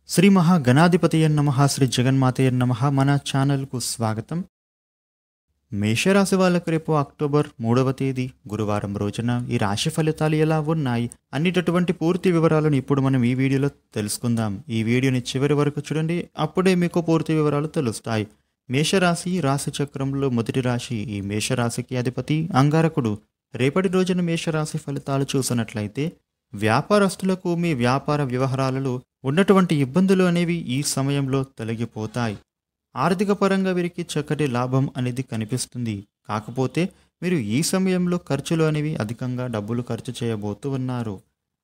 శ్రీ మహాగణాధిపతయ నమః శ్రీ జగన్మాతయ నమః మన ఛానల్కు స్వాగతం. మేషరాశి వాళ్ళకు రేపు అక్టోబర్ 3వ తేదీ గురువారం రోజున ఈ రాశి ఫలితాలు ఎలా ఉన్నాయి అన్నిటటువంటి పూర్తి వివరాలను ఇప్పుడు మనం ఈ వీడియోలో తెలుసుకుందాం. ఈ వీడియోని చివరి వరకు చూడండి, అప్పుడే మీకు పూర్తి వివరాలు తెలుస్తాయి. మేషరాశి రాశి చక్రంలో మొదటి రాశి. ఈ మేషరాశికి అధిపతి అంగారకుడు. రేపటి రోజున మేషరాశి ఫలితాలు చూసినట్లయితే వ్యాపారస్తులకు మీ వ్యాపార వ్యవహారాలలో ఉన్నటువంటి ఇబ్బందులు అనేవి ఈ సమయంలో తొలగిపోతాయి. ఆర్థిక పరంగా వీరికి చక్కటి లాభం అనేది కనిపిస్తుంది. కాకపోతే మీరు ఈ సమయంలో ఖర్చులు అనేవి అధికంగా డబ్బులు ఖర్చు చేయబోతూ ఉన్నారు.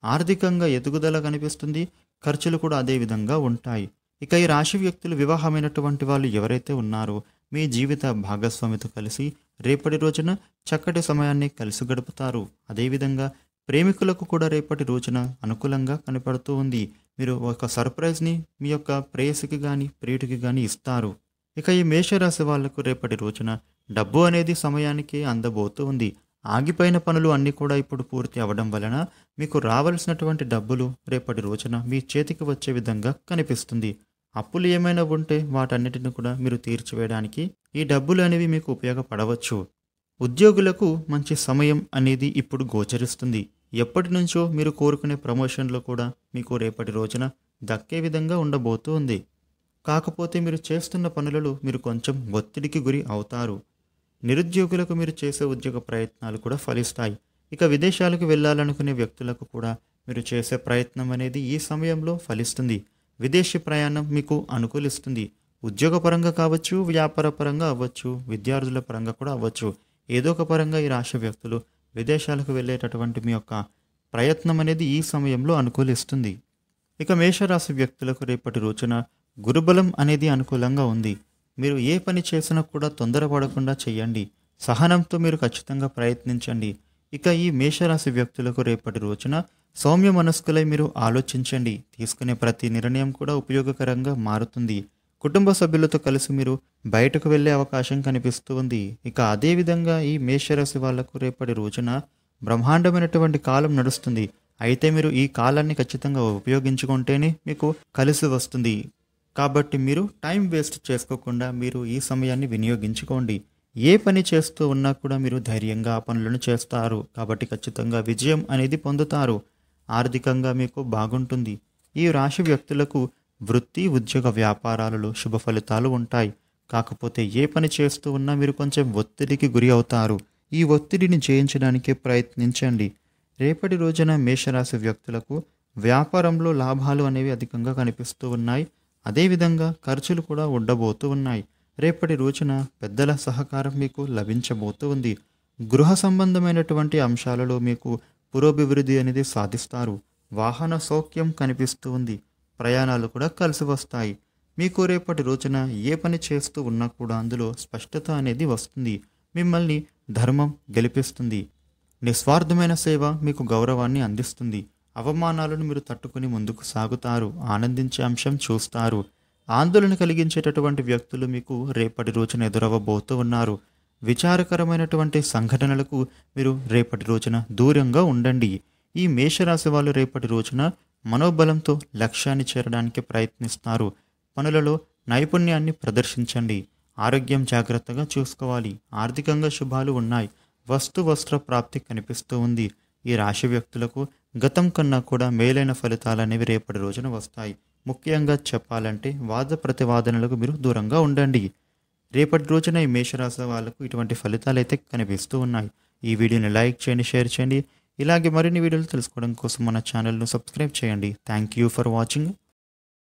ఆర్థికంగా ఎదుగుదల కనిపిస్తుంది, ఖర్చులు కూడా అదే విధంగా ఉంటాయి. ఇక ఈ రాశి వ్యక్తులు వివాహమైనటువంటి వాళ్ళు ఎవరైతే ఉన్నారో మీ జీవిత భాగస్వామితో కలిసి రేపటి రోజున చక్కటి సమయాన్ని కలిసి గడుపుతారు. అదేవిధంగా ప్రేమికులకు కూడా రేపటి రోజున అనుకూలంగా కనపడుతూ ఉంది. మీరు ఒక సర్ప్రైజ్ని మీ యొక్క ప్రేయసికి కానీ ప్రియుడికి కానీ ఇస్తారు. ఇక ఈ మేషరాశి వాళ్లకు రేపటి రోజున డబ్బు అనేది సమయానికి అందబోతూ ఉంది. ఆగిపోయిన పనులు అన్నీ కూడా ఇప్పుడు పూర్తి అవ్వడం వలన మీకు రావాల్సినటువంటి డబ్బులు రేపటి రోజున మీ చేతికి వచ్చే విధంగా కనిపిస్తుంది. అప్పులు ఏమైనా ఉంటే వాటన్నిటిని కూడా మీరు తీర్చివేయడానికి ఈ డబ్బులు అనేవి మీకు ఉపయోగపడవచ్చు. ఉద్యోగులకు మంచి సమయం అనేది ఇప్పుడు గోచరిస్తుంది. ఎప్పటి నుంచో మీరు కోరుకునే ప్రమోషన్లు కూడా మీకు రేపటి రోజున దక్కే విధంగా ఉండబోతూ ఉంది. కాకపోతే మీరు చేస్తున్న పనులలో మీరు కొంచెం ఒత్తిడికి గురి అవుతారు. నిరుద్యోగులకు మీరు చేసే ఉద్యోగ ప్రయత్నాలు కూడా ఫలిస్తాయి. ఇక విదేశాలకు వెళ్ళాలనుకునే వ్యక్తులకు కూడా మీరు చేసే ప్రయత్నం అనేది ఈ సమయంలో ఫలిస్తుంది. విదేశీ ప్రయాణం మీకు అనుకూలిస్తుంది. ఉద్యోగపరంగా కావచ్చు, వ్యాపార పరంగా అవ్వచ్చు, విద్యార్థుల పరంగా కూడా అవ్వచ్చు. ఏదో ఒక పరంగా ఈ రాశి వ్యక్తులు విదేశాలకు వెళ్ళేటటువంటి మీ యొక్క ప్రయత్నం అనేది ఈ సమయంలో అనుకూలిస్తుంది. ఇక మేషరాశి వ్యక్తులకు రేపటి రోజున గురుబలం అనేది అనుకూలంగా ఉంది. మీరు ఏ పని చేసినా కూడా తొందరపడకుండా చేయండి. సహనంతో మీరు ఖచ్చితంగా ప్రయత్నించండి. ఇక ఈ మేషరాశి వ్యక్తులకు రేపటి రోజున సౌమ్య మనస్కులై మీరు ఆలోచించండి. తీసుకునే ప్రతి నిర్ణయం కూడా ఉపయోగకరంగా మారుతుంది. కుటుంబ సభ్యులతో కలిసి మీరు బయటకు వెళ్ళే అవకాశం కనిపిస్తూ ఉంది. ఇక అదేవిధంగా ఈ మేషరాశి వాళ్లకు రేపటి రోజున బ్రహ్మాండమైనటువంటి కాలం నడుస్తుంది. అయితే మీరు ఈ కాలాన్ని ఖచ్చితంగా ఉపయోగించుకుంటేనే మీకు కలిసి వస్తుంది. కాబట్టి మీరు టైం వేస్ట్ చేసుకోకుండా మీరు ఈ సమయాన్ని వినియోగించుకోండి. ఏ పని చేస్తూ ఉన్నా కూడా మీరు ధైర్యంగా ఆ పనులను చేస్తారు. కాబట్టి ఖచ్చితంగా విజయం అనేది పొందుతారు. ఆర్థికంగా మీకు బాగుంటుంది. ఈ రాశి వ్యక్తులకు వృత్తి, ఉద్యోగ వ్యాపారాలలో శుభ ఫలితాలు ఉంటాయి. కాకపోతే ఏ పని చేస్తూ ఉన్నా మీరు కొంచెం ఒత్తిడికి గురి అవుతారు. ఈ ఒత్తిడిని జయించడానికే ప్రయత్నించండి. రేపటి రోజున మేషరాశి వ్యక్తులకు వ్యాపారంలో లాభాలు అనేవి అధికంగా కనిపిస్తూ ఉన్నాయి. అదేవిధంగా ఖర్చులు కూడా ఉండబోతూ ఉన్నాయి. రేపటి రోజున పెద్దల సహకారం మీకు లభించబోతూ ఉంది. గృహ సంబంధమైనటువంటి అంశాలలో మీకు పురోభివృద్ధి అనేది సాధిస్తారు. వాహన సౌఖ్యం కనిపిస్తూ ఉంది. ప్రయాణాలు కూడా కలిసి వస్తాయి. మీకు రేపటి రోజున ఏ పని చేస్తూ ఉన్నా కూడా అందులో స్పష్టత అనేది వస్తుంది. మిమ్మల్ని ధర్మం గెలిపిస్తుంది. నిస్వార్థమైన సేవ మీకు గౌరవాన్ని అందిస్తుంది. అవమానాలను మీరు తట్టుకుని ముందుకు సాగుతారు. ఆనందించే అంశం చూస్తారు. ఆందోళన కలిగించేటటువంటి వ్యక్తులు మీకు రేపటి రోజున ఎదురవ్వబోతూ ఉన్నారు. విచారకరమైనటువంటి సంఘటనలకు మీరు రేపటి రోజున దూరంగా ఉండండి. ఈ మేషరాశి వాళ్ళు రేపటి రోజున మనోబలంతో లక్ష్యాన్ని చేరడానికి ప్రయత్నిస్తారు. పనులలో నైపుణ్యాన్ని ప్రదర్శించండి. ఆరోగ్యం జాగ్రత్తగా చూసుకోవాలి. ఆర్థికంగా శుభాలు ఉన్నాయి. వస్త్ర ప్రాప్తి కనిపిస్తూ ఉంది. ఈ రాశి వ్యక్తులకు గతం కన్నా కూడా మేలైన ఫలితాలు అనేవి రేపటి రోజున వస్తాయి. ముఖ్యంగా చెప్పాలంటే వాద ప్రతివాదనలకు మీరు దూరంగా ఉండండి. రేపటి రోజున ఈ మేషరాశి వాళ్ళకు ఇటువంటి ఫలితాలు అయితే కనిపిస్తూ ఉన్నాయి. ఈ వీడియోని లైక్ చేయండి, షేర్ చేయండి. ఇలాగే మరిన్ని వీడియోలు తెలుసుకోవడం కోసం మన ఛానల్ను సబ్స్క్రైబ్ చేయండి. Thank you for watching.